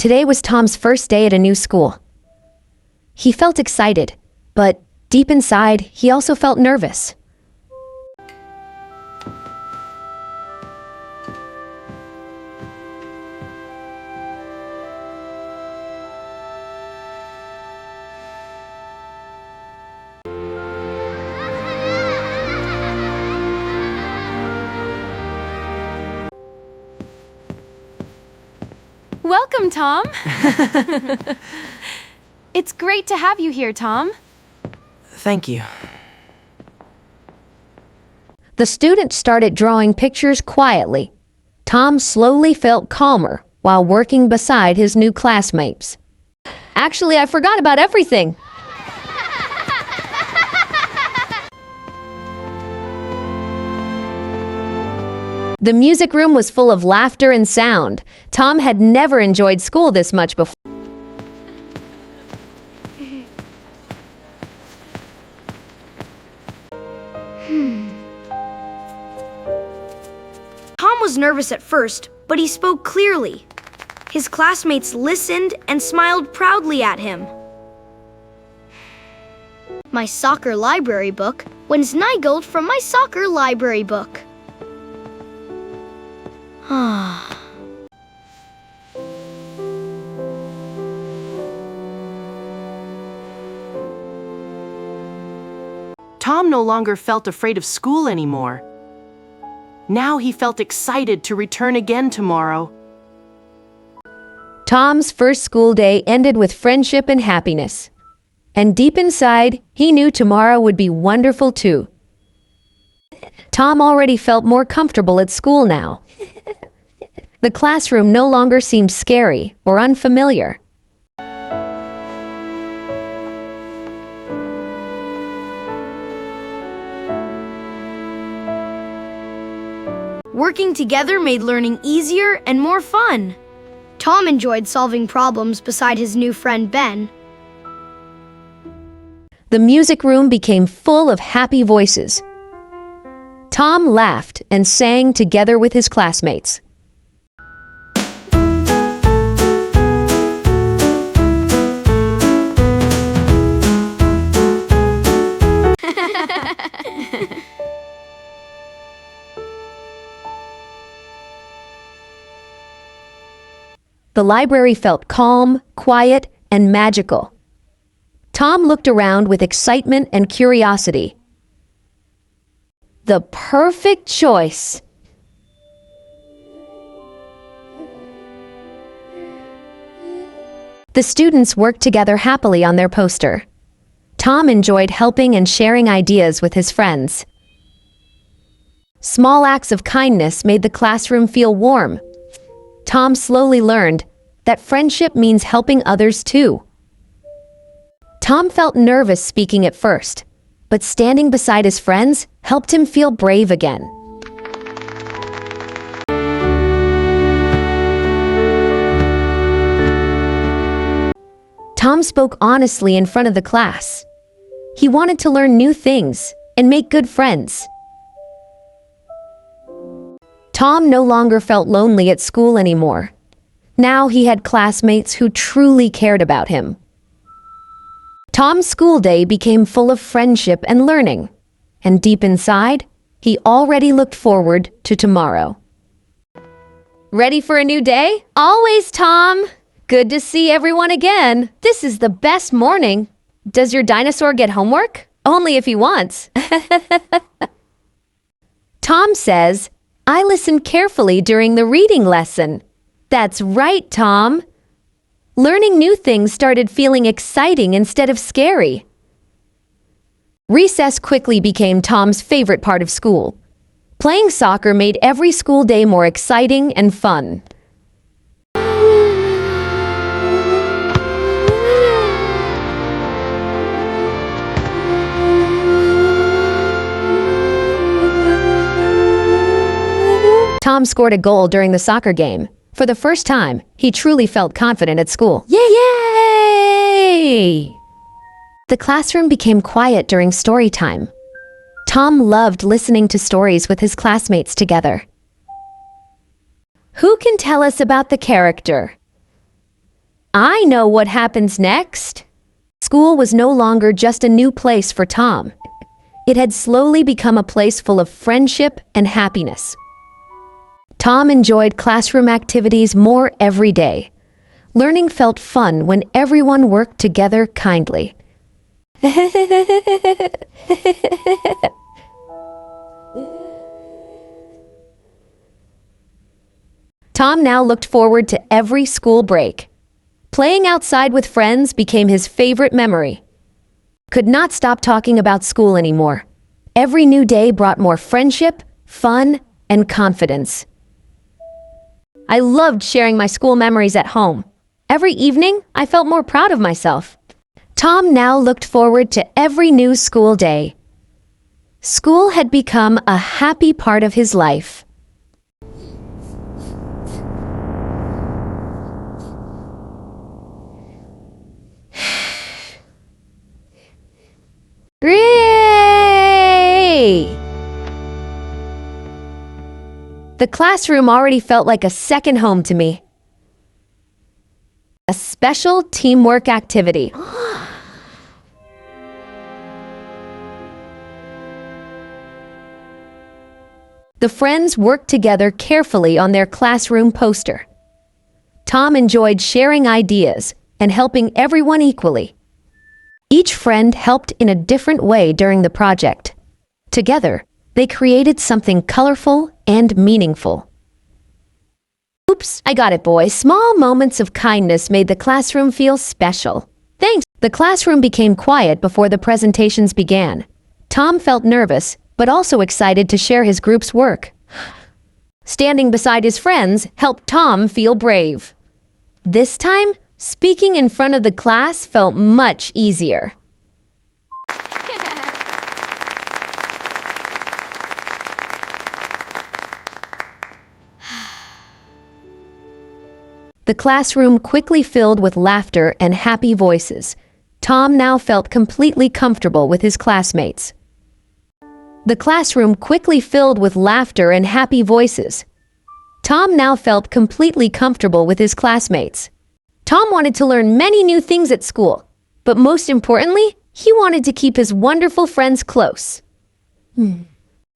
Today was Tom's first day at a new school. He felt excited, but deep inside, he also felt nervous. Welcome, Tom. It's great to have you here, Tom. Thank you. The student started drawing pictures quietly. Tom slowly felt calmer while working beside his new classmates. Actually, I forgot about everything. The music room was full of laughter and sound. Tom had never enjoyed school this much before. Tom was nervous at first, but he spoke clearly. His classmates listened and smiled proudly at him. My soccer library book wins Nigel from my soccer library book. Tom no longer felt afraid of school anymore. Now he felt excited to return again tomorrow. Tom's first school day ended with friendship and happiness. And deep inside, he knew tomorrow would be wonderful too. Tom already felt more comfortable at school now. The classroom no longer seemed scary or unfamiliar. Working together made learning easier and more fun. Tom enjoyed solving problems beside his new friend Ben. The music room became full of happy voices. Tom laughed and sang together with his classmates. The library felt calm, quiet, and magical. Tom looked around with excitement and curiosity. The perfect choice. The students worked together happily on their poster. Tom enjoyed helping and sharing ideas with his friends. Small acts of kindness made the classroom feel warm. Tom slowly learned that friendship means helping others too. Tom felt nervous speaking at first, but standing beside his friends helped him feel brave again. Tom spoke honestly in front of the class. He wanted to learn new things and make good friends. Tom no longer felt lonely at school anymore. Now he had classmates who truly cared about him. Tom's school day became full of friendship and learning, and deep inside, he already looked forward to tomorrow. Ready for a new day? Always, Tom! Good to see everyone again. This is the best morning. Does your dinosaur get homework? Only if he wants. Tom says, I listened carefully during the reading lesson. That's right, Tom. Learning new things started feeling exciting instead of scary. Recess quickly became Tom's favorite part of school. Playing soccer made every school day more exciting and fun. Tom scored a goal during the soccer game. For the first time, he truly felt confident at school. Yay! The classroom became quiet during story time. Tom loved listening to stories with his classmates together. Who can tell us about the character? I know what happens next. School was no longer just a new place for Tom. It had slowly become a place full of friendship and happiness. Tom enjoyed classroom activities more every day. Learning felt fun when everyone worked together kindly. Tom now looked forward to every school break. Playing outside with friends became his favorite memory. Could not stop talking about school anymore. Every new day brought more friendship, fun, and confidence. I loved sharing my school memories at home. Every evening, I felt more proud of myself. Tom now looked forward to every new school day. School had become a happy part of his life. Hooray! The classroom already felt like a second home to me. A special teamwork activity. The friends worked together carefully on their classroom poster. Tom enjoyed sharing ideas and helping everyone equally. Each friend helped in a different way during the project. Together, they created something colorful and meaningful. Oops, I got it, boys. Small moments of kindness made the classroom feel special. Thanks. The classroom became quiet before the presentations began. Tom felt nervous, but also excited to share his group's work. Standing beside his friends helped Tom feel brave. This time, speaking in front of the class felt much easier. The classroom quickly filled with laughter and happy voices. Tom now felt completely comfortable with his classmates. The classroom quickly filled with laughter and happy voices. Tom now felt completely comfortable with his classmates. Tom wanted to learn many new things at school, but most importantly, he wanted to keep his wonderful friends close.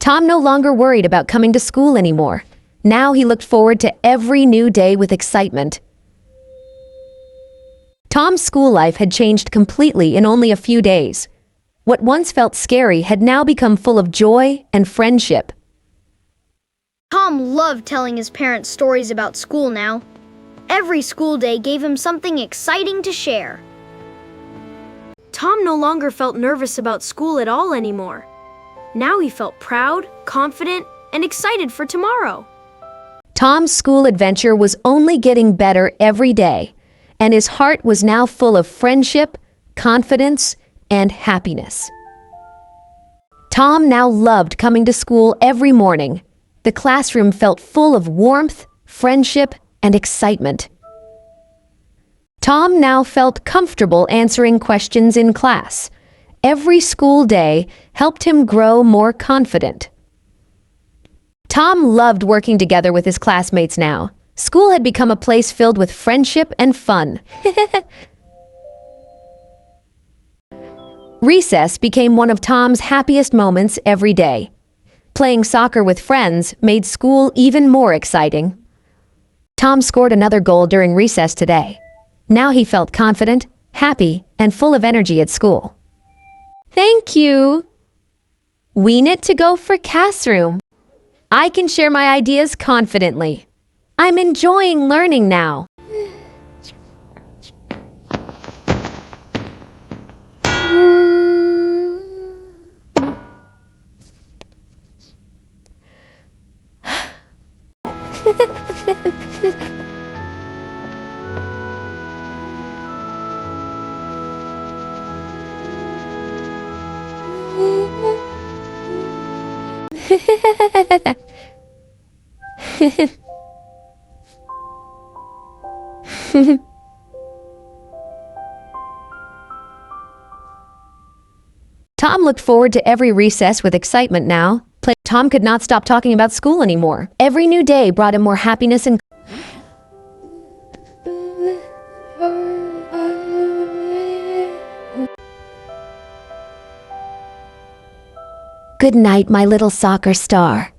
Tom no longer worried about coming to school anymore. Now he looked forward to every new day with excitement. Tom's school life had changed completely in only a few days. What once felt scary had now become full of joy and friendship. Tom loved telling his parents stories about school now. Every school day gave him something exciting to share. Tom no longer felt nervous about school at all anymore. Now he felt proud, confident, and excited for tomorrow. Tom's school adventure was only getting better every day, and his heart was now full of friendship, confidence, and happiness. Tom now loved coming to school every morning. The classroom felt full of warmth, friendship, and excitement. Tom now felt comfortable answering questions in class. Every school day helped him grow more confident. Tom loved working together with his classmates now. School had become a place filled with friendship and fun. Recess became one of Tom's happiest moments every day. Playing soccer with friends made school even more exciting. Tom scored another goal during recess today. Now he felt confident, happy, and full of energy at school. Thank you. We need to go for classroom. I can share my ideas confidently. I'm enjoying learning now. Tom looked forward to every recess with excitement now. Tom could not stop talking about school anymore. Every new day brought him more happiness and Good night, my little soccer star.